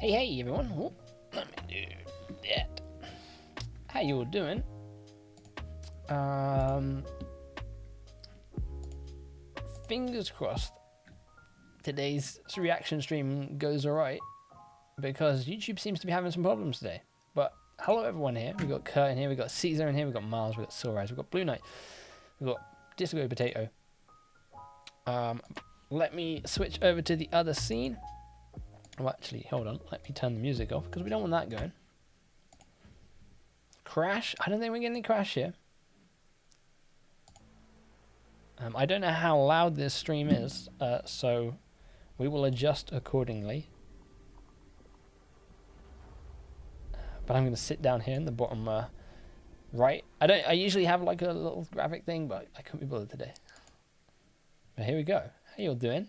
Hey everyone. Oh, let me do that. How you all doing? Fingers crossed today's reaction stream goes alright, because YouTube seems to be having some problems today. But hello everyone here. We've got Kurt in here, we've got Caesar in here, we've got Miles, we've got Silrise, we've got Blue Knight, we've got Disco Potato. Let me switch over to the other scene. Oh, actually, hold on. Let me turn the music off because we don't want that going. Crash? I don't think we're getting any crash here. I don't know how loud this stream is, so we will adjust accordingly. But I'm going to sit down here in the bottom right. I usually have like a little graphic thing, but I couldn't be bothered today. But here we go. How you all doing?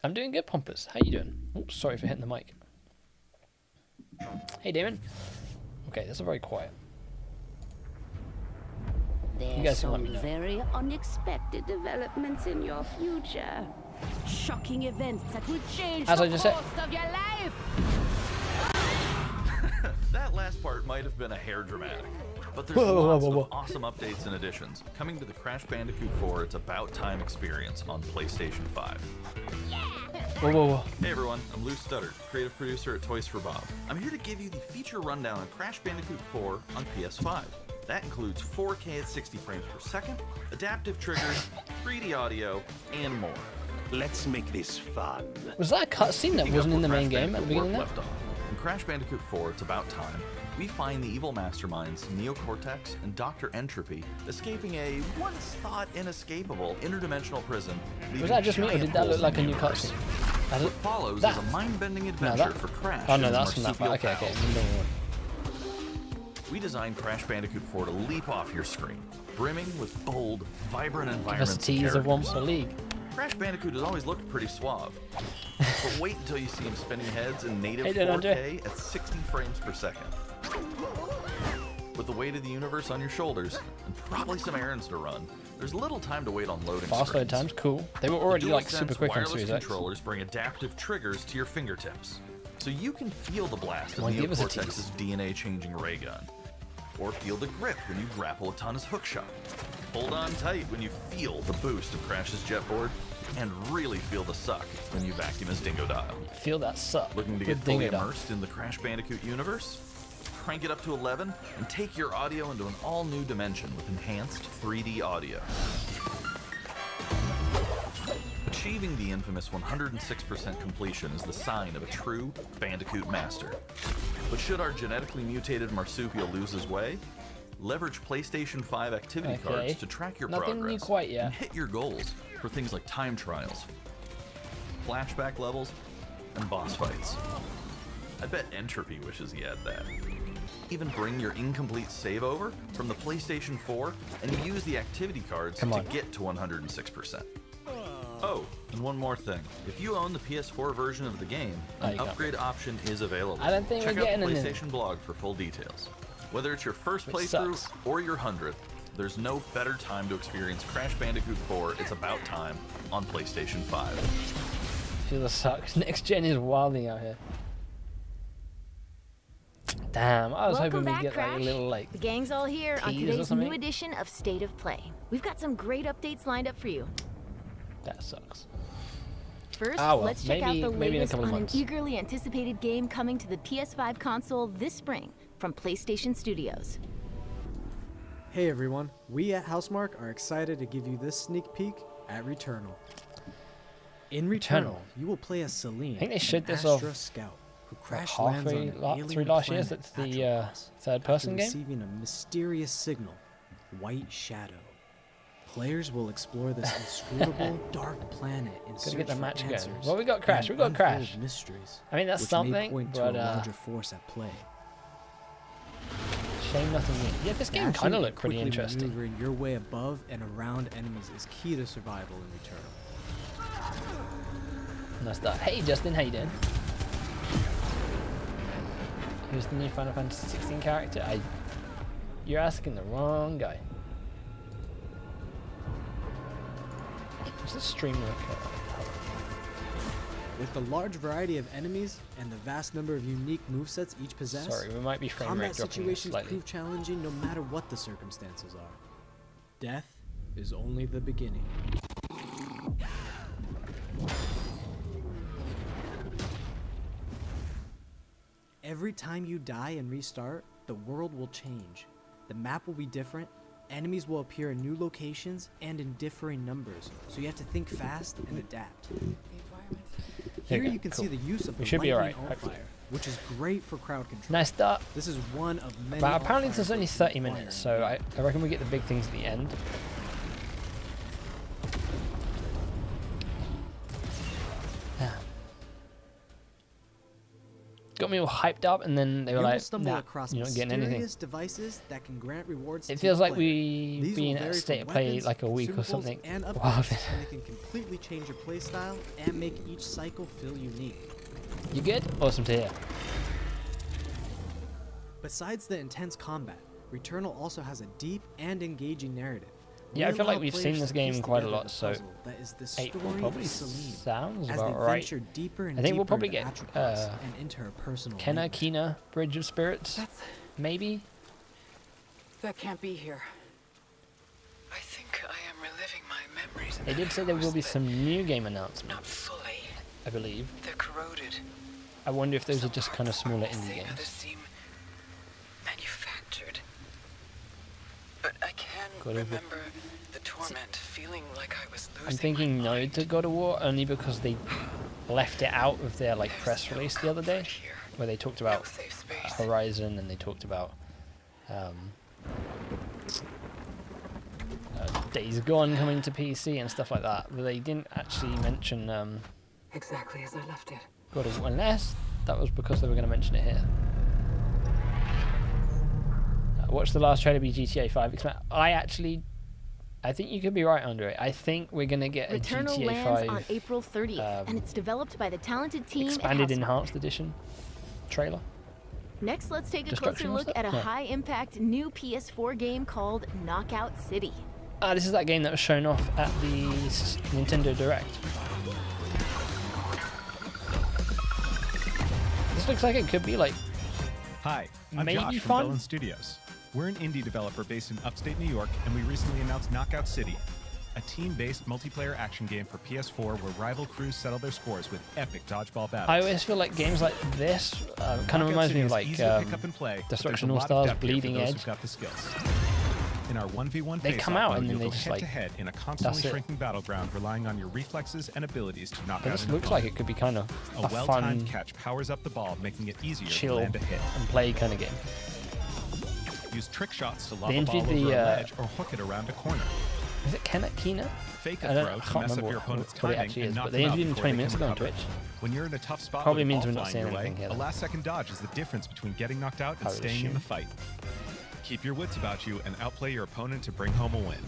I'm doing good, Pompous. How you doing? Oops, sorry for hitting the mic. Hey, Damon. Okay, this is very quiet. You guys can let me know. Very unexpected developments in your future. Shocking events that will change As the I just said. course of your life. That last part might have been a hair dramatic, but there's lots of awesome updates and additions coming to the Crash Bandicoot 4 It's About Time experience on PlayStation 5. Whoa. Hey everyone, I'm Lou Studdard, creative producer at Toys for Bob. I'm here to give you the feature rundown on Crash Bandicoot 4 on PS5. That includes 4K at 60 frames per second, adaptive triggers, 3D audio, and more. Let's make this fun. Was that a cutscene that wasn't in the main game at the beginning there? Left off. In Crash Bandicoot 4 It's About Time, we find the evil masterminds Neocortex and Dr. Entropy escaping a once-thought inescapable interdimensional prison. Was that just me, or did that look like a new cutscene? What follows is a mind-bending adventure for Crash. Oh no, and his that's from that part. marsupial Okay. pals. We designed Crash Bandicoot 4 to leap off your screen, brimming with bold, vibrant Give us environments a and tease of characters. Womps League. Crash Bandicoot has always looked pretty suave. But wait until you see him spinning heads in native Hey, did I do 4K at 60 frames per second. With the weight of the universe on your shoulders, and probably some errands to run, there's little time to wait on loading Fast load screens. times, cool. They were already like super DualSense quick on wireless Series X. controllers bring adaptive triggers to your fingertips, so you can feel the blast of Come on, give us a Neocortex's DNA-changing ray gun, or feel the grip when you grapple Atana's hookshot. Hold on tight when you feel the boost of Crash's jetboard, and really feel the suck when you vacuum his Dingo Dial. Feel that suck. Looking to Good get fully Dingo Dial. immersed in the Crash Bandicoot universe? Crank it up to 11 and take your audio into an all-new dimension with enhanced 3D audio. Achieving the infamous 106% completion is the sign of a true Bandicoot master. But should our genetically mutated marsupial lose his way? Leverage PlayStation 5 activity cards to track your Nothing new progress quite yet. and hit your goals for things like time trials, flashback levels, and boss fights. I bet Entropy wishes he had that. Even bring your incomplete save over from the PlayStation 4 and use the activity cards to get to 106%. Oh, and one more thing. If you own the PS4 version of the game, an upgrade option is available. I don't think Check we're out getting the an PlayStation blog for full details. Whether it's your first Which playthrough sucks. or your 100th, there's no better time to experience Crash Bandicoot 4 It's About Time on PlayStation 5. Feel the suck. Next gen is wilding out here. Damn, I was hoping we'd get like a little like. The gang's all here on tease or today's something. new edition of State of Play. We've got some great updates lined up for you. That sucks. First, Ah, well, let's check out the maybe in a latest couple of on an months. eagerly anticipated game coming to the PS5 console this spring from PlayStation Studios. Hey everyone, we at Housemark are excited to give you this sneak peek at Returnal. In Returnal, you will play as Celine, I think they showed an this off Astra scout who crash lands on halfway an through alien last year. planet So it's the Atropos, third-person after game. receiving a mysterious signal, White Shadow. Players will explore this inscrutable, dark planet in Gotta search get the for match going. answers. Well, we got Crash. and We got unfold Crash. mysteries, I mean, that's which something, may point to but a larger force at play. shame nothing new. Yeah, this game Dashing kind of and looked pretty quickly interesting. Maneuvering your way above and around enemies is key to survival in Returnal. Nice stuff. Hey, Justin, how you doing? Who's the new Final Fantasy 16 character? You're asking the wrong guy. What's the stream record? With the large variety of enemies and the vast number of unique movesets each possess, Sorry, we might be frame rate combat dropping situations slightly. prove challenging no matter what the circumstances are. Death is only the beginning. Every time you die and restart, the world will change. The map will be different, enemies will appear in new locations and in differing numbers, so you have to think fast and adapt. Here you can see the use of the should be lightning alright, alt fire, which is great for crowd control. Nice start. This is one of many. But apparently alt there's fires only that 30 can minutes, fire. so I reckon we get the big things at the end. Yeah. Got me all hyped up, and then they were You will like, stumble nah, across you're not getting anything. mysterious devices that can grant rewards It to feels the like player. we've These will been at vary a state from of play weapons, like a week or consumables, something. and Wow. upgrades, and they can completely change your playstyle and make each cycle feel unique. You good? Awesome to hear. Besides the intense combat, Returnal also has a deep and engaging narrative. Yeah, I We feel like allow we've seen players this to game piece quite a together lot, the so puzzle that is the 8 story probably of Celine, sounds as about they right. venture deeper and I think we'll deeper probably into get Atropos and into her personal Kenna nightmares. Kina Bridge of Spirits, maybe? That can't be here. I think I am reliving my memories. They did say there will be some new game Not announcements, fully. I believe. They're corroded. I wonder if those are just kind of smaller indie Thing games. others seem manufactured. But I can God of War. remember the torment, feeling like I was losing I'm thinking my no mind. to God of War only because they left it out of their like There's press no release the other day, comfort here. where they talked No about safe space. Horizon and they talked about Days Gone coming to PC and stuff like that. But they didn't actually mention Exactly as I left it. God of War, unless that was because they were going to mention it here. Watch the last trailer be GTA 5 expand. I think you could be right, Andre. I think we're going to get a Returnal GTA lands 5 on April 30th, and it's developed by the talented team expanded at Housemarque. enhanced edition trailer. Next, let's take a Destruction closer was look that? at a No. high-impact new PS4 game called Knockout City. This is that game that was shown off at the Nintendo Direct. This looks like it could be like Hi, I'm Maybe Josh from fun? Villain Studios. We're an indie developer based in upstate New York, and we recently announced Knockout City, a team-based multiplayer action game for PS4 where rival crews settle their scores with epic dodgeball battles. I always feel like games like this kind of Knockout reminds City me of is like easy to pick up and play, but Destruction there's All a lot of Stars, depth here for Bleeding those Edge. who've got the skills. In our 1v1 They come out and then you'll they go just, like, head-to-head in a constantly that's it. shrinking battleground, relying on your reflexes and abilities to knock But out this an looks opponent. like it could be kind of A a well-timed fun, catch powers up the ball, making it easier to chill, land a hit. and play kind of game. Use trick shots to lob They a ball interviewed over the, a ledge or hook it around a corner. Is it Kenna Kina? Fake I a don't- throw I to can't mess up remember your opponent's what it timing actually and is, knock but they them out interviewed him before 20 they minutes can ago on recover. Twitch. When you're in a tough spot Probably with a means ball we're not flying saying your way, anything here, a then. last-second dodge is the difference between getting knocked out and I would staying in the assume. fight. Keep your wits about you and outplay your opponent to bring home a win.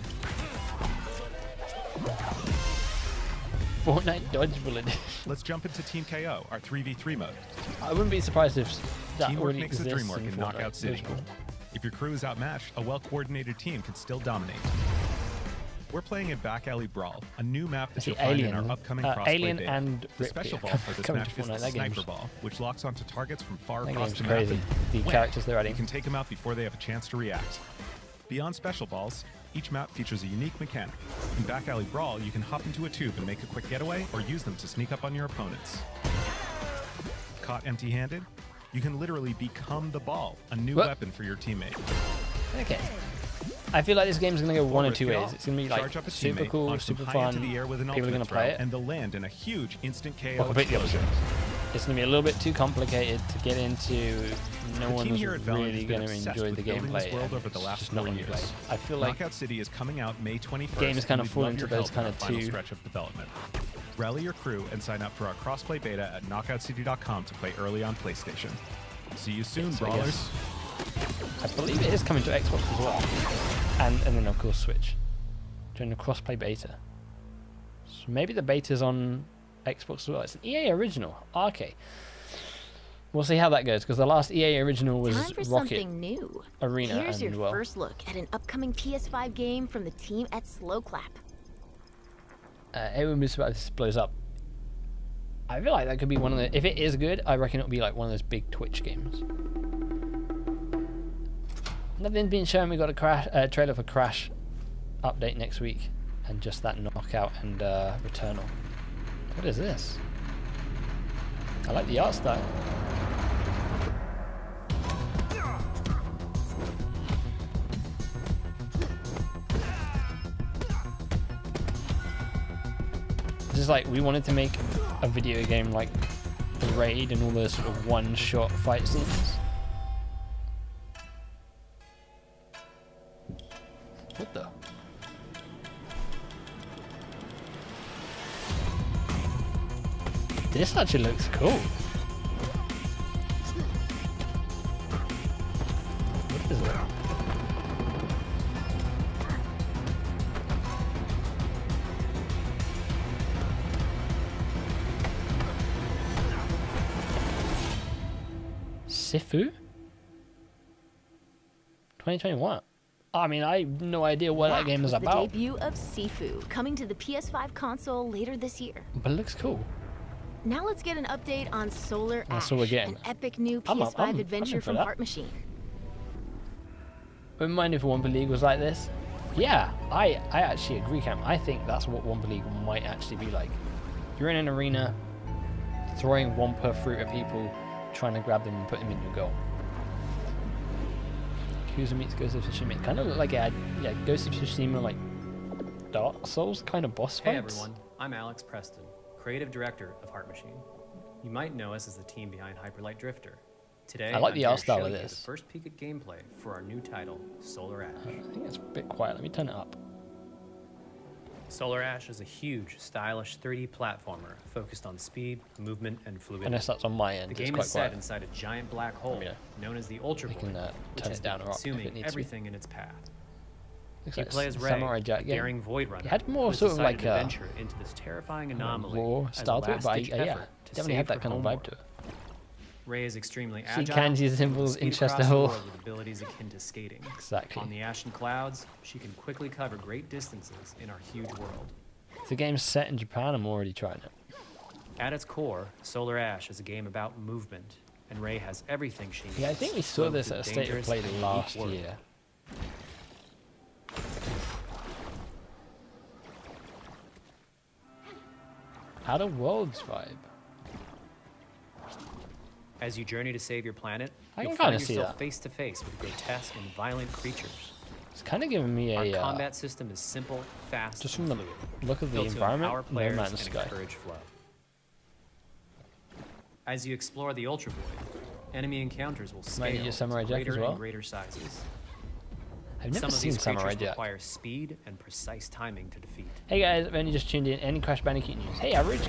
Fortnite Dodgeball Edition. Let's jump into Team KO, our 3v3 mode. I wouldn't be surprised if that Teamwork already makes the exists dream work in Fortnite Knockout City. Dodgeball. If your crew is outmatched, a well-coordinated team can still dominate. We're playing a back alley brawl, a new map that See, you'll find in Alien. our upcoming crossplay Alien beta. and The Rip special Beer ball for this coming map to is the Fortnite. That sniper game's- ball, which locks onto targets from far That across game's the crazy. map. The When characters they're adding. You can take them out before they have a chance to react. Beyond special balls, each map features a unique mechanic. In Back Alley Brawl, you can hop into a tube and make a quick getaway, or use them to sneak up on your opponents. Caught empty-handed? You can literally become the ball, a new What? weapon for your teammate. Okay. I feel like this game's gonna go one Or or two risk it ways. all. It's gonna be like Charge up a super teammate, cool, launch them super high into fun. the air with an People are gonna ultimate play throw, it. and they'll land in a huge instant KO Or completely explosion. opposite. It's gonna be a little bit too complicated to get into. No The one team was here at Valorant really has been gonna obsessed enjoy with the building gameplay. this world and over the it's last just not 4 gonna play. years. I feel like Knockout City is coming out May 21st. games kind of and we'd fall love into your those help in kind our of final two- stretch of development. Rally your crew and sign up for our crossplay beta at knockoutcity.com to play early on PlayStation. See you soon, so I brawlers. guess- I believe it is coming to Xbox as well, and then of course Switch during the crossplay beta. So maybe the beta's on Xbox as well. It's an EA original. Okay, we'll see how that goes because the last EA original was Time for Rocket something new. Arena, Here's and your well, first look at an upcoming PS5 game from the team at Slow Clap. everyone was about this blows up. I feel like that could be one of the. If it is good, I reckon it'll be like one of those big Twitch games. Nothing's been shown. We got a trailer for Crash update next week, and just that Knockout and Returnal. What is this? I like the art style. This is like, we wanted to make a video game like the Raid and all those sort of one-shot fight scenes. What the? This actually looks cool. What is it? Sifu? 2021. I mean, I have no idea what that game is about. The debut of Sifu, coming to the PS5 console later this year. But it looks cool. Now let's get an update on Solar Ash, That's what we're getting. an epic new I'm PS5 in adventure for from that. Heart Machine. Wouldn't mind if Wumpa League was like this. Yeah, I actually agree, Cam. I think that's what Wumpa League might actually be like. You're in an arena, throwing Wumpa fruit at people, trying to grab them and put them in your goal. Yakuza meets Ghost of Tsushima. Kind of look like a Ghost of Tsushima, like Dark Souls kind of boss fights. Hey everyone, I'm Alex Preston, creative director of Heart Machine. You might know us as the team behind Hyperlight Drifter. Today, I like I'm the here art to style show of you this. the first peek at gameplay for our new title, Solar Ash. I think it's a bit quiet. Let me turn it up. Solar Ash is a huge, stylish 3D platformer focused on speed, movement, and fluidity. Unless that's on my end. The It's game quite is set quiet. inside a giant black hole Yeah. known as the Ultra We Void, can, which turn has it down been or up if it consuming needs to. everything in its path. Looks You like play as Ray, Samurai a Jack game. daring void runner. It had more who has sort of decided like to a venture into this terrifying anomaly raw as a style to it, but last-ditch yeah, effort to definitely had save that her kind of homeworld. vibe to it. Ray is extremely See agile. kanji and symbols can in speed across Chester the Hill. world with abilities akin to skating. Exactly. On the ashen clouds, she can quickly cover great distances in our huge world. If the game's set in Japan, I'm already trying it. At its core, Solar Ash is a game about movement, and Ray has everything she needs. Yeah, I think we to saw roam this through at a the State of dangerous Play and unique last world. year. Outer Worlds vibe. As you journey to save your planet, I you'll can kinda find see yourself that. face to face with grotesque and violent creatures. It's kind of giving me Our a combat system is simple, fast, just and from the fluid, look of the built to empower environment, No players Man's and Sky. encourage flow. As you explore the Ultra Void, enemy encounters will Might scale need your Samurai to Jack as greater well. and greater sizes. I've never Some of seen these Samurai creatures Jack. require speed and precise timing to defeat. Hey guys, I've only just tuned in. Any Crash Bandicoot news? Hey, Average.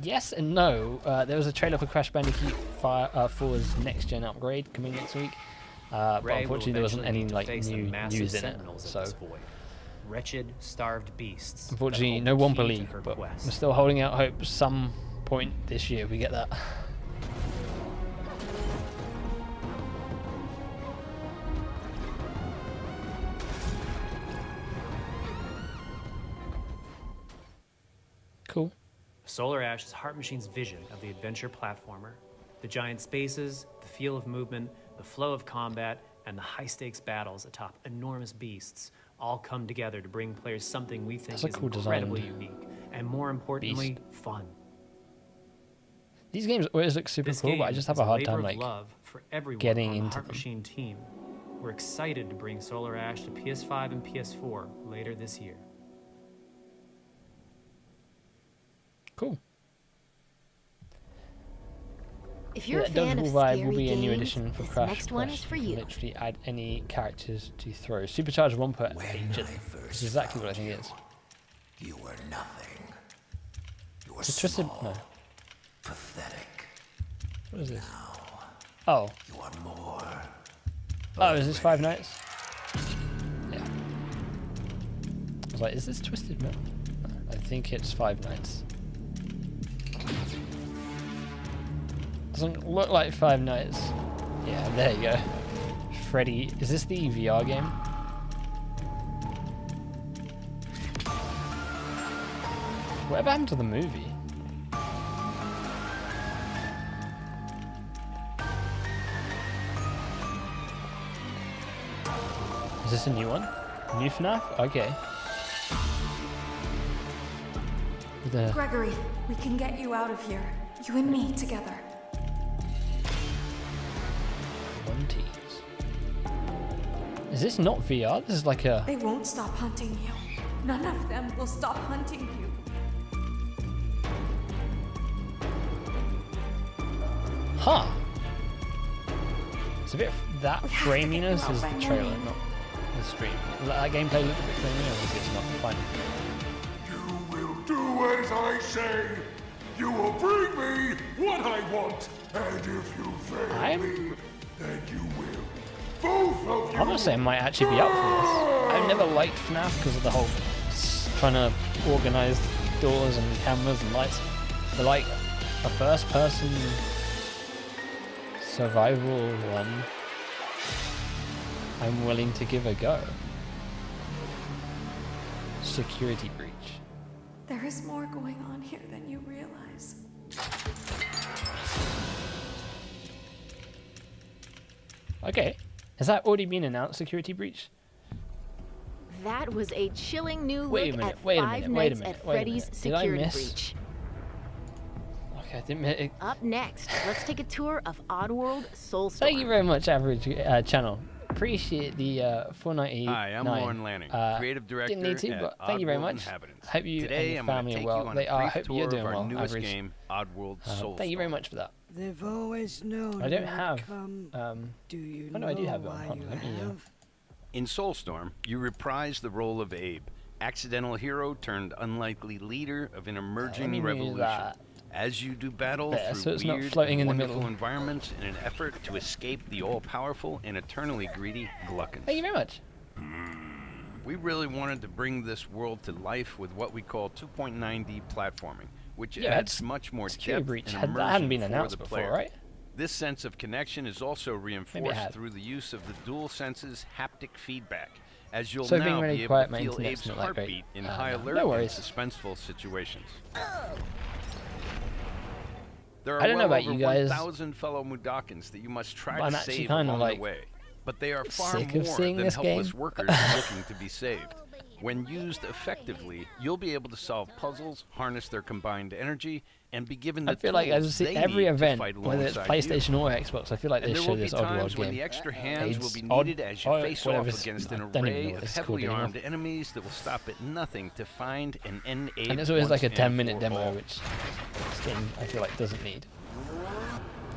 Yes and no. There was a trailer for Crash Bandicoot 4's next-gen upgrade coming next week. But Ray will unfortunately, there wasn't any eventually like face the new massive news in it. sentinels of So this void. Wretched, starved beasts. that unfortunately, hold no the Wumpa key to League. her But quest. we're still holding out hope. Some point this year we get that. Cool. Solar Ash is Heart Machine's vision of the adventure platformer. The giant spaces, the feel of movement, the flow of combat, and the high-stakes battles atop enormous beasts all come together to bring players something we think That's a is cool incredibly designed unique, and more importantly, fun. These games always look super This cool, but I game just have is a hard labor time of like love for everyone getting on the into Heart them. Machine team. We're excited to bring Solar Ash to PS5 and PS4 later this year. cool. If you're a Yeah, fan of Dodgeball Vibe scary will be a new games, addition for this Crash. next one is for You can you. literally add any characters to throw. Supercharged Wumpa agent. This is exactly what I think it is. You were nothing. You were It's a twisted. small, No. pathetic. What is this? Oh. You are more. Oh, is this Five Nights? Yeah. I was like, is this Twisted Metal? No, I think it's Five Nights. Doesn't look like Five Nights. Yeah, there you go. Freddy. Is this the VR game? Whatever happened to the movie? Is this a new one? New FNAF? Okay. The Gregory, we can get you out of here. You and me together. Monties. Is this not VR? This is like a... They won't stop hunting you. None of them will stop hunting you. Huh. It's a bit... That We have to get you framiness out is by the trailer, morning. not the stream. That gameplay looked a bit framey, obviously it's not fun. You will do as I say. You will bring me what I want. And if you fail me, then you will. Both of you. Honestly, I might actually be up for this. I've never liked FNAF because of the whole trying to organize doors and cameras and lights. But like a first-person survival one, I'm willing to give a go. Security breach. There is more going on here than you realize. Okay. Has that already been announced, security breach? That was a chilling new Wait a look minute, at wait a Five minute, wait a Nights minute, at wait a Freddy's minute. Did I Security miss? Breach. Okay, I didn't... Up next, let's take a tour of Oddworld Soulstorm. Thank you very much, Average Channel. Appreciate the 490. Hi, I'm Lauren Lanning, creative director Didn't need to, at but thank you very Oddworld much. Inhabitants. Hope you Today, and your I'm gonna family take are you well. on a They are. brief Hope tour you're of doing our well, newest Average. game, Oddworld Soulstorm. Thank you very much for that. They've always known. I don't have. Do you oh no, I do have it know on. why Hold on, you let me. have? In Soulstorm, you reprise the role of Abe, accidental hero turned unlikely leader of an emerging me move revolution. that. As you do battle There, through so it's not weird floating and in the wonderful middle. environments in an effort to escape the all-powerful and eternally greedy Gluckins. Thank you very much. We really wanted to bring this world to life with what we call 2.9D platforming, which Yeah, adds that's much more Security depth Breach. and That hadn't immersion been for announced the before, player. right? This sense of connection is also reinforced had. through the use of the dual senses haptic feedback, as you'll So being now really be able quiet, to my feel internet's Abe's not that great. heartbeat in high No alert and worries. suspenseful situations. There are I don't know well about over you guys. 1,000 fellow Mudokons that you must try I'm to actually save kinda along like the way, but they are far sick more of seeing than this helpless game. workers looking to be saved. When used effectively, you'll be able to solve puzzles, harness their combined energy, and be given the I feel like I tools see they every need to event, fight whether it's alongside you. PlayStation or Xbox. I feel like And they there show will be this Oddworld times when game. the extra hands will AIDS, be odd- needed as you odd- face whatever off it's- against an I don't even know array what of this is called heavily anymore. armed enemies that will stop at nothing to find and end Abe And it's always like a once and 10-minute for demo, all. which this game I feel like doesn't need.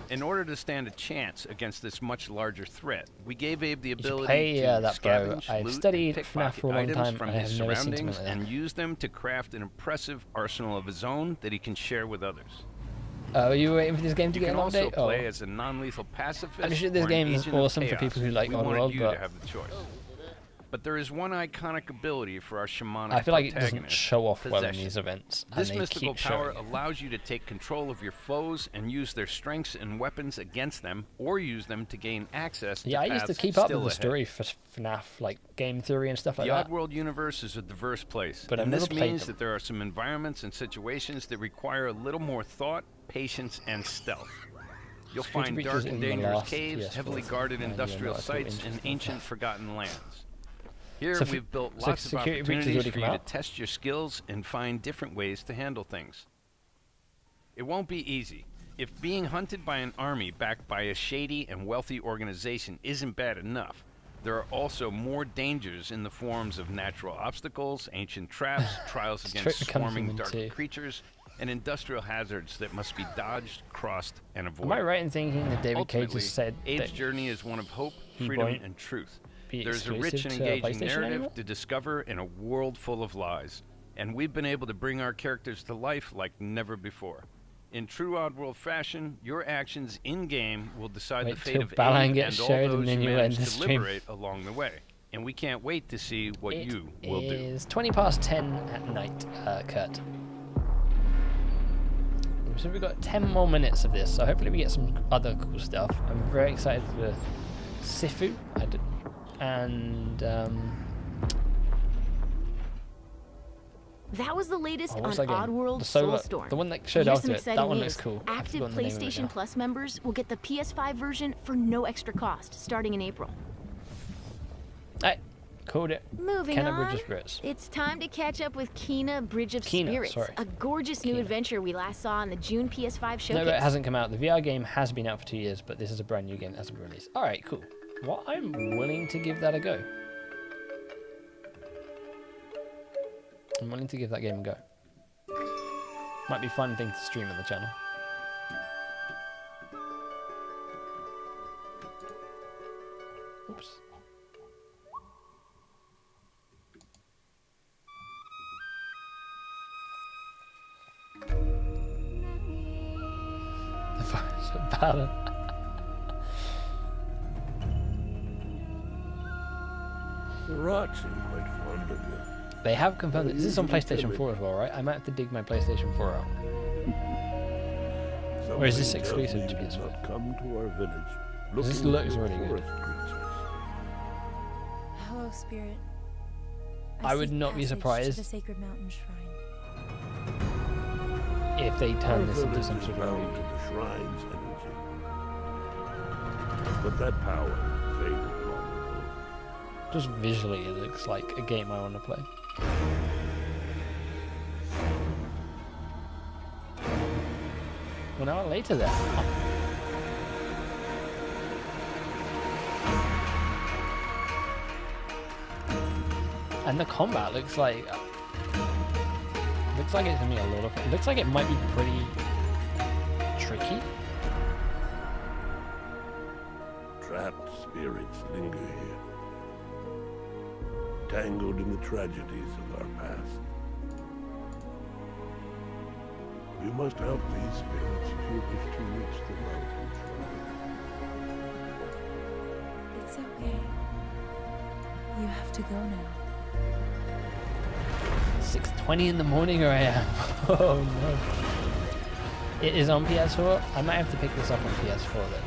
In order to stand a chance against this much larger threat, we gave Abe the should ability play, to that, bro. scavenge, I've loot, studied and FNAF pickpocket for a long items time. from I his have never seen something surroundings like that. and use them to craft an impressive arsenal of his own that he can share with others. Oh, you were waiting for this game to You get can an also update? play Oh. as a non-lethal pacifist. I'm sure this or an game is agent of awesome for chaos. people who like We wanted Oddworld, you but to have the choice. But there is one iconic ability for our shamanic I feel like it doesn't protagonist, show off well in possession. these events. This and they mystical keep power showing it. allows you to take control of your foes and use their strengths and weapons against them, or use them to gain access to Yeah, I used to paths keep up still with the ahead. story for FNAF, like game theory and stuff like The that. Oddworld universe is a diverse place, But I've and this never played means them. that there are some environments and situations that require a little more thought, patience, and stealth. You'll Security find breaches dark in and the dangerous last caves, PS4 heavily thing. guarded I don't know industrial what I thought sites, and interesting ancient stuff. forgotten lands. Here So we've built so lots of Security Breach has opportunities already for come you to out? test your skills and find different ways to handle things. It won't be easy. If being hunted by an army backed by a shady and wealthy organization isn't bad enough, there are also more dangers in the forms of natural obstacles, ancient traps, trials against Straight becomes swarming human dark too. creatures, and industrial hazards that must be dodged, crossed, and avoided. Am I right in thinking that David Cage Ultimately, has said Abe's that journey is one of hope, he freedom, won't and truth. be There's a rich and exclusive to engaging PlayStation narrative anymore? to discover in a world full of lies, and we've been able to bring our characters to life like never before. In true Oddworld fashion, your actions in-game will decide Wait the fate till of Balan Abe gets and all showed and those then you you manage end the to stream. liberate along the way. And we can't wait to see what It you will do. is 20 past 10 at night, Kurt. So we've got 10 more minutes of this, so hopefully we get some other cool stuff. I'm very excited for Sifu, and That was the latest oh, on what's that game? Oddworld The solo- Soulstorm. the one that showed Here's after some it. exciting That one news. looks cool. I Active forgot the name of it PlayStation now. Plus members will get the PS5 version for no extra cost starting in April. Called it Moving Kenna on, Bridge of Spirits. it's time to catch up with Kena Bridge of Kena, Spirits, sorry. a gorgeous new adventure we last saw in the June PS5 showcase. No, but it hasn't come out. The VR game has been out for 2 years, but this is a brand new game that hasn't been released. Alright, cool. Well, I'm willing to give that a go. I'm willing to give that game a go. Might be a fun thing to stream on the channel. Oops. The fire's a ballad. The rats seem quite fond of you. They have confirmed that this is on PlayStation 4 as well, right? I might have to dig my PlayStation 4 out. Or is this exclusive to PS4? Come to our village. This looks really good. Hello, Spirit. I would seek not be passage surprised to the Sacred Mountain Shrine. if they turn this into some sort of bound to the shrine's energy. But that power faded long ago. Just visually, it looks like a game I want to play. Well, now later then. And the combat looks like it's gonna be a lot of fun. It looks like it might be pretty tricky. Trapped spirits linger here, tangled in the tragedies of our past. You must help these spirits if you wish to reach the mountain shrine. It's okay. You have to go now. 6:20 in the morning where I am. Oh no. It is on PS4. I might have to pick this up on PS4 then.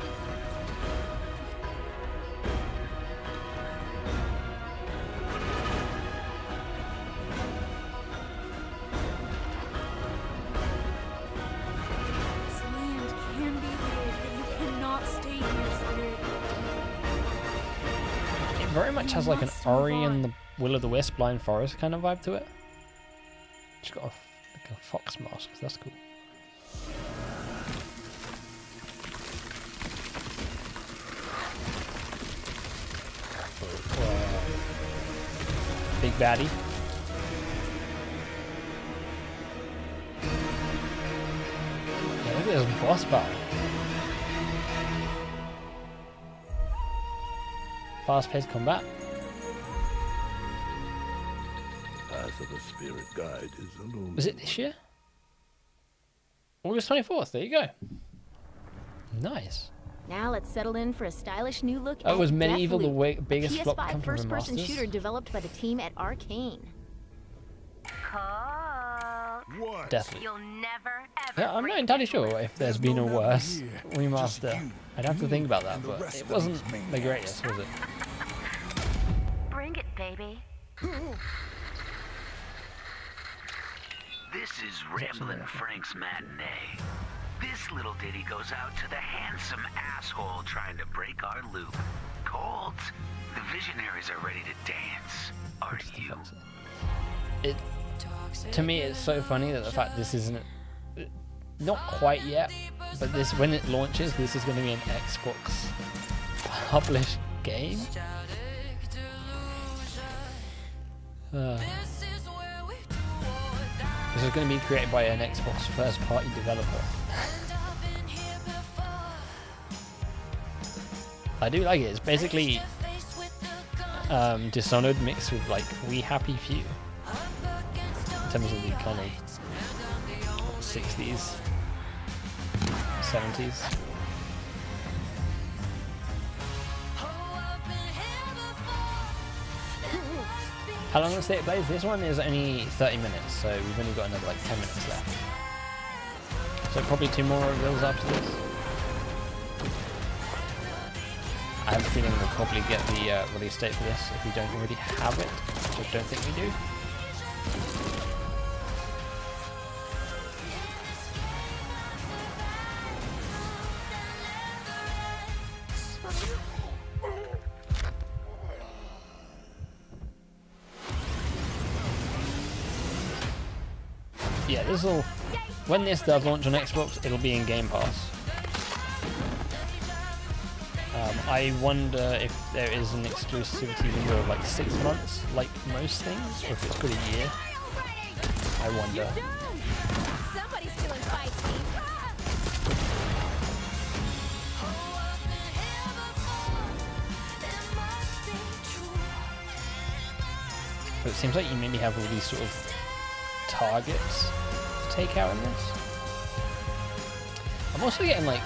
This land can be healed, but you cannot stay here, Spirit. It very much has like an Ori and the Will of the Wisp Blind Forest kind of vibe to it. It's got like a fox mask, that's cool. Big baddie. Yeah, look at this boss battle. Fast-paced combat. Path of the Spirit Guide is illuminated. Was it this year? August 24th, there you go. Nice. Now let's settle in for a stylish new look Oh, at was Medieval the Deathloop, biggest a flop PS5 come from first-person remasters? shooter developed by the team at Arcane. What? Deathloop. You'll never Yeah, I'm not entirely sure if there's been a worse remaster. I'd have to think about that, but it wasn't the greatest, was it? Bring it, baby. This is Ramblin' Frank's Matinee. This little ditty goes out to the handsome asshole trying to break our loop. Colds, the visionaries are ready to dance. Are you? It, to me, it's so funny that the fact this isn't, not quite yet, but this, when it launches, this is going to be an Xbox published game. This is going to be created by an Xbox first-party developer. I do like it. It's basically Dishonored mixed with like We Happy Few in terms of the kind of 60s, 70s. How long does it plays? This one is only 30 minutes, so we've only got another like 10 minutes left. So probably 2 more reveals after this. I have a feeling we'll probably get the release date for this if we don't already have it, which I don't think we do. yeah, this will, when this does launch on Xbox, it'll be in Game Pass. I wonder if there is an exclusivity window of like 6 months, like most things, or if it's got a year. I wonder. Somebody's feeling feisty. But it seems like you maybe have all these sort of targets to take out in this. I'm also getting like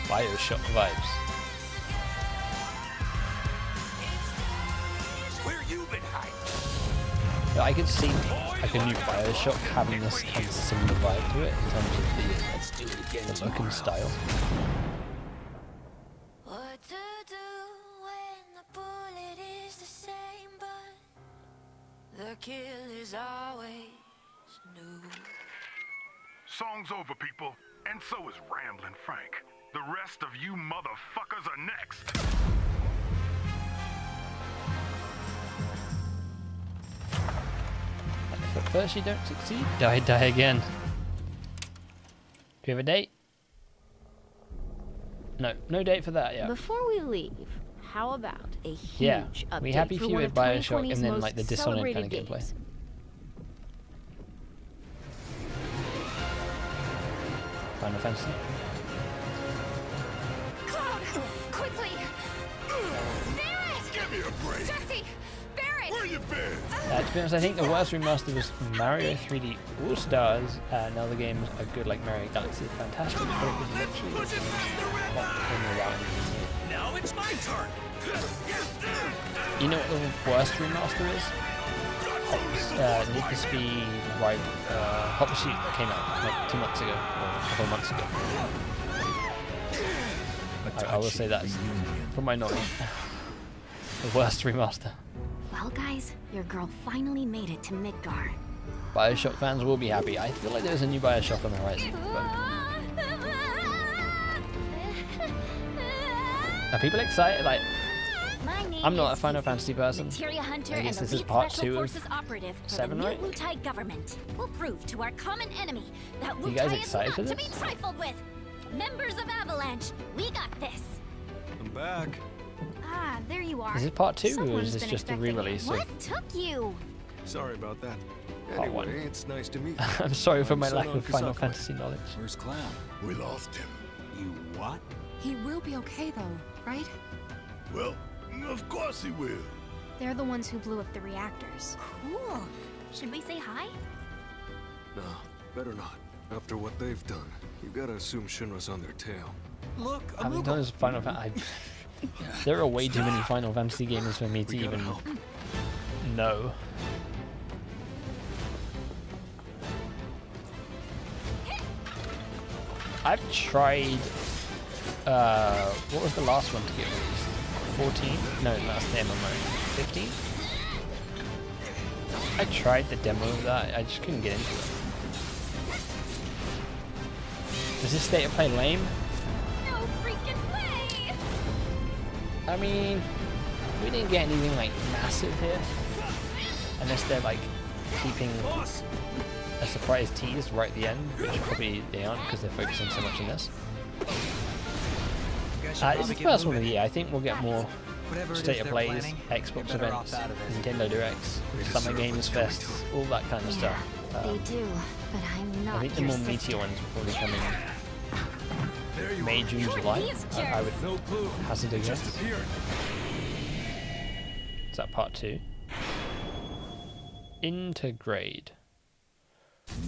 Bioshock vibes. Where you been hiding? But I could see like a new Bioshock having this kind of similar vibe to it in terms of the look and style. What to do when the bullet is the same, but the kill is always new. Song's over, people. And so is Ramblin' Frank. The rest of you motherfuckers are next. If at first you don't succeed, die again. Do you have a date? No date for that yet. Before we leave, how about a huge Yeah, update we happy for for you one with of Bioshock 2020's and then most like the Dishonored kind of celebrated gameplay. games. Final Fantasy. Cloud, quickly! Barrett! Give me a break. Jesse! Barrett! Where you been? To be honest, I think the worst remaster was Mario 3D All Stars. Now the games are good, like Mario Galaxy, fantastic, but it was literally Now it's my turn. You know what the worst remaster is? Need for Speed Ride, Hot Pursuit that came out like 2 months ago, or a couple of months ago. I will say that's, from my knowledge, the worst remaster. Well, guys, your girl finally made it to Midgar. Bioshock fans will be happy. I feel like there's a new Bioshock on the horizon. Are people excited? Like, I'm not a Final Fantasy person. I guess this is part 2 of 7, right? Wutai government will prove to our common enemy that You guys Wutai is excited not for to be this? trifled with. Members of Avalanche, we got this. I'm back. Ah, there you are. Is this part 2 or Someone's is this been just a expecting re-release? What took you? Sorry about that. Part Anyway, 1. it's nice to meet you. I'm sorry for my Son lack on of Final Kusaka. Fantasy knowledge. Where's Cloud? We lost him. You what? He will be okay though, right? Well, of course he will. They're the ones who blew up the reactors. Cool. Should we say hi? No, better not. After what they've done, you gotta assume Shinra's on their tail. Look, How many times Final Fantasy? There are way too many Final Fantasy games for me to even know. I've tried. What was the last one to get released? 14? No, that's the MMO. 15? I tried the demo of that. I just couldn't get into it. Is this state of play lame? No freaking way! I mean, we didn't get anything like massive here. Unless they're like keeping a surprise tease right at the end, which probably they aren't because they're focusing so much on this. It's the first one of the year. I think we'll get more state of plays, Xbox events, Nintendo Directs, Summer Games Fests, all that kind of stuff. They do, but I'm not I think the your more sister. meteor ones will probably come in May, June, July. I would hazard a guess. Is that part 2? Intergrade.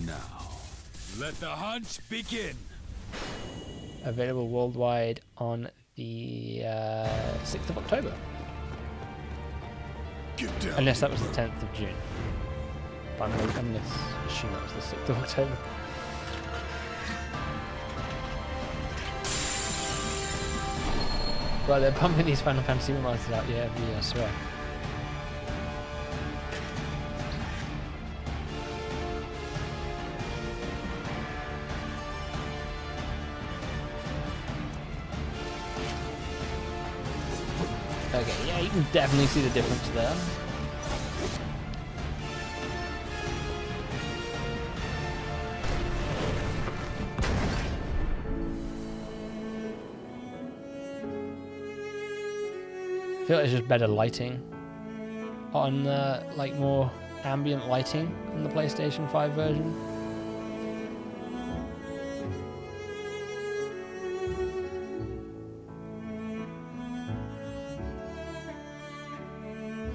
Now, let the hunt begin. Available worldwide on the 6th of October. Get down. Unless that was the 10th of June. But I'm going to assume that was the 6th of October. Right, they're pumping these Final Fantasy remasters out, yeah, I swear. Okay, yeah, you can definitely see the difference there. feel like it's just better lighting on like more ambient lighting on the PlayStation 5 version.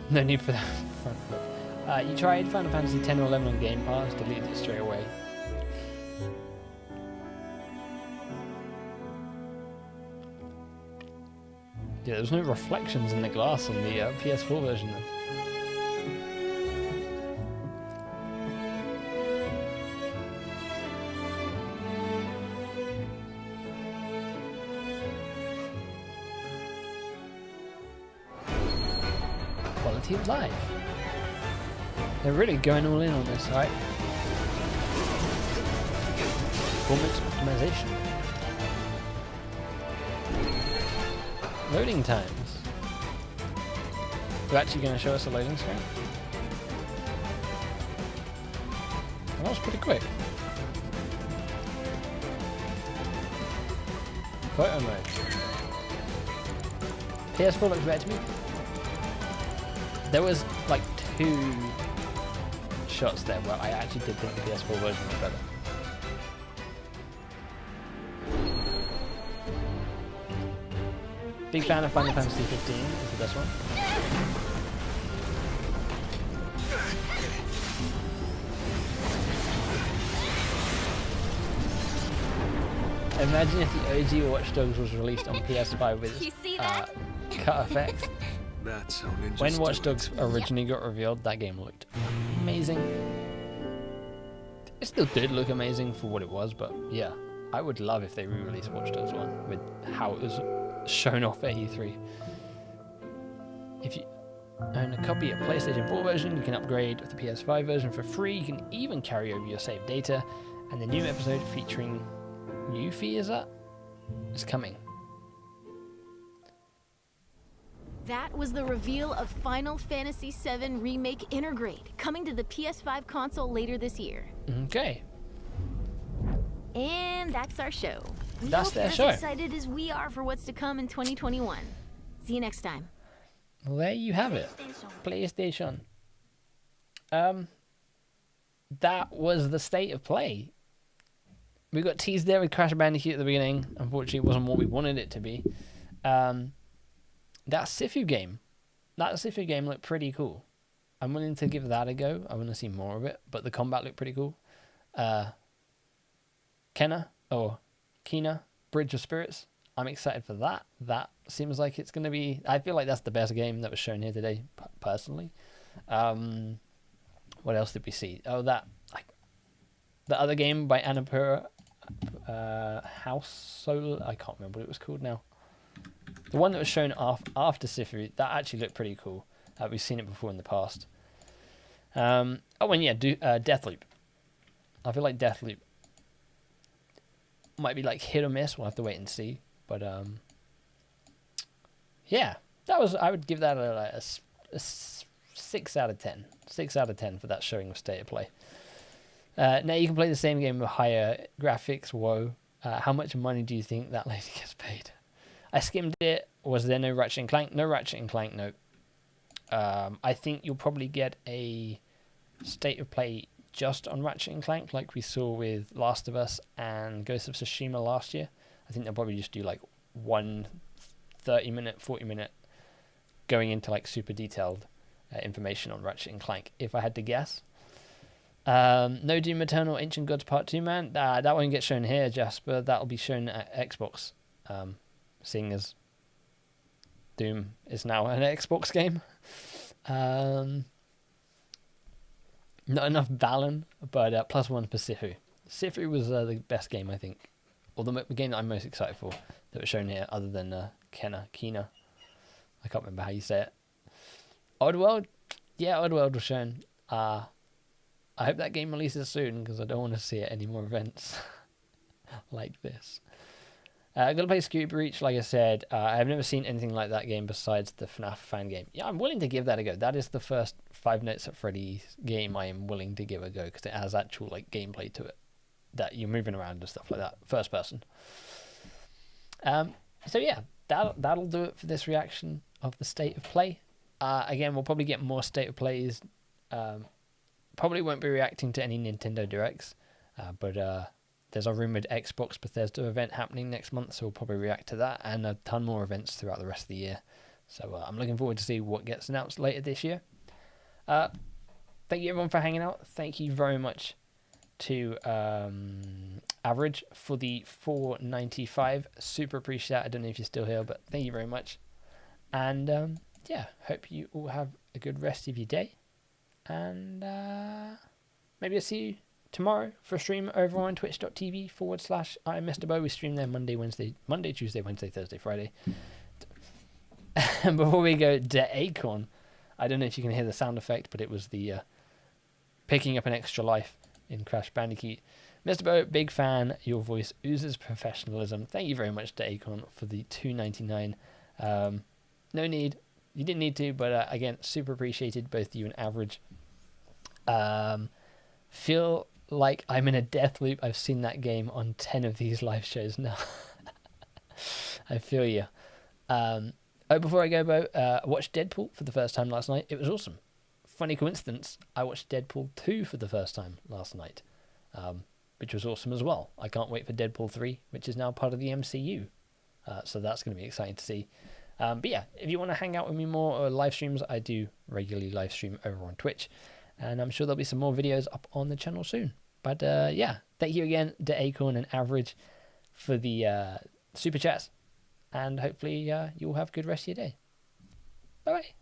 No need for that front flip. You tried Final Fantasy 10 or 11 on Game Pass, deleted it straight away. Yeah, there's no reflections in the glass on the PS4 version then. Quality of life. They're really going all in on this, right? Performance optimization. Loading times. You're actually going to show us a loading screen? That was pretty quick. Photo mode. PS4 looks better to me. There was like 2 shots there where I actually did think the PS4 version was better. Big fan of Final Fantasy 15 is the best one. Imagine if the OG Watch Dogs was released on PS5 with cut effects. That's how ninjas When do Watch it. Dogs originally got revealed, that game looked amazing. It still did look amazing for what it was, but yeah, I would love if they re-released Watch Dogs 1 with how it was shown off at E3. If you own a copy of PlayStation 4 version, you can upgrade with the PS5 version for free. You can even carry over your saved data, and the new episode featuring Yuffie is coming. That was the reveal of Final Fantasy VII Remake Intergrade, coming to the PS5 console later this year. Okay. And that's our show. We That's hope their you're show. as excited as we are for what's to come in 2021. See you next time. Well, there you have it. PlayStation. That was the state of play. We got teased there with Crash Bandicoot at the beginning. Unfortunately, it wasn't what we wanted it to be. That Sifu game looked pretty cool. I'm willing to give that a go. I want to see more of it, but the combat looked pretty cool. Kena, Bridge of Spirits. I'm excited for that. That seems like it's going to be... I feel like that's the best game that was shown here today, personally. What else did we see? Oh, the other game by Annapurna, House Soul. I can't remember what it was called now. The one that was shown after Sifu, that actually looked pretty cool. We've seen it before in the past. Deathloop. I feel like Deathloop might be like hit or miss. We'll have to wait and see. But yeah, I would give that a 6 out of 10. 6 out of 10 for that showing of state of play. Now you can play the same game with higher graphics. Whoa. How much money do you think that lady gets paid? I skimmed it. Was there no Ratchet and Clank? No Ratchet and Clank, no. I think you'll probably get a state of play just on Ratchet and Clank, like we saw with Last of Us and Ghost of Tsushima last year. I think they'll probably just do like one 30-minute, 40-minute going into like super detailed information on Ratchet and Clank, if I had to guess. No Doom Eternal Ancient Gods Part 2, man. That won't get shown here, Jasper. That'll be shown at Xbox, seeing as Doom is now an Xbox game. Not enough Balan, but +1 for Sifu. Sifu was the best game, I think. Or the game that I'm most excited for that was shown here, other than Kena. I can't remember how you say it. Oddworld? Yeah, Oddworld was shown. I hope that game releases soon, because I don't want to see it any more events like this. I'm going to play Scooby Breach, like I said. I've never seen anything like that game besides the FNAF fan game. Yeah, I'm willing to give that a go. That is the first Five Nights at Freddy's game I am willing to give a go, because it has actual like gameplay to it. That you're moving around and stuff like that. First person. So yeah, that'll do it for this reaction of the State of Play. Again, we'll probably get more State of Plays. Probably won't be reacting to any Nintendo Directs, but there's a rumored Xbox Bethesda event happening next month, so we'll probably react to that and a ton more events throughout the rest of the year. So I'm looking forward to see what gets announced later this year. Thank you everyone for hanging out. Thank you very much to Average for the $4.95. Super appreciate it. I don't know if you're still here, but thank you very much. And yeah, hope you all have a good rest of your day. And maybe I'll see you tomorrow for a stream over on twitch.tv/IMMrBo. We stream there Monday, Tuesday, Wednesday, Thursday, Friday. And before we go to Acorn, I don't know if you can hear the sound effect, but it was the picking up an extra life in Crash Bandicoot. MisterBo, big fan. Your voice oozes professionalism. Thank you very much to Acorn for the $2.99. No need. You didn't need to, but again, super appreciated, both you and Average. Feel like I'm in a death loop. I've seen that game on 10 of these live shows now. I feel you. Before I go, Bo, I watched Deadpool for the first time last night. It was awesome. Funny coincidence, I watched Deadpool 2 for the first time last night, which was awesome as well. I can't wait for Deadpool 3, which is now part of the MCU. So that's going to be exciting to see. But yeah, if you want to hang out with me more or live streams, I do regularly live stream over on Twitch. And I'm sure there'll be some more videos up on the channel soon. But yeah, thank you again to Acorn and Average for the super chats. And hopefully you'll have a good rest of your day. Bye-bye.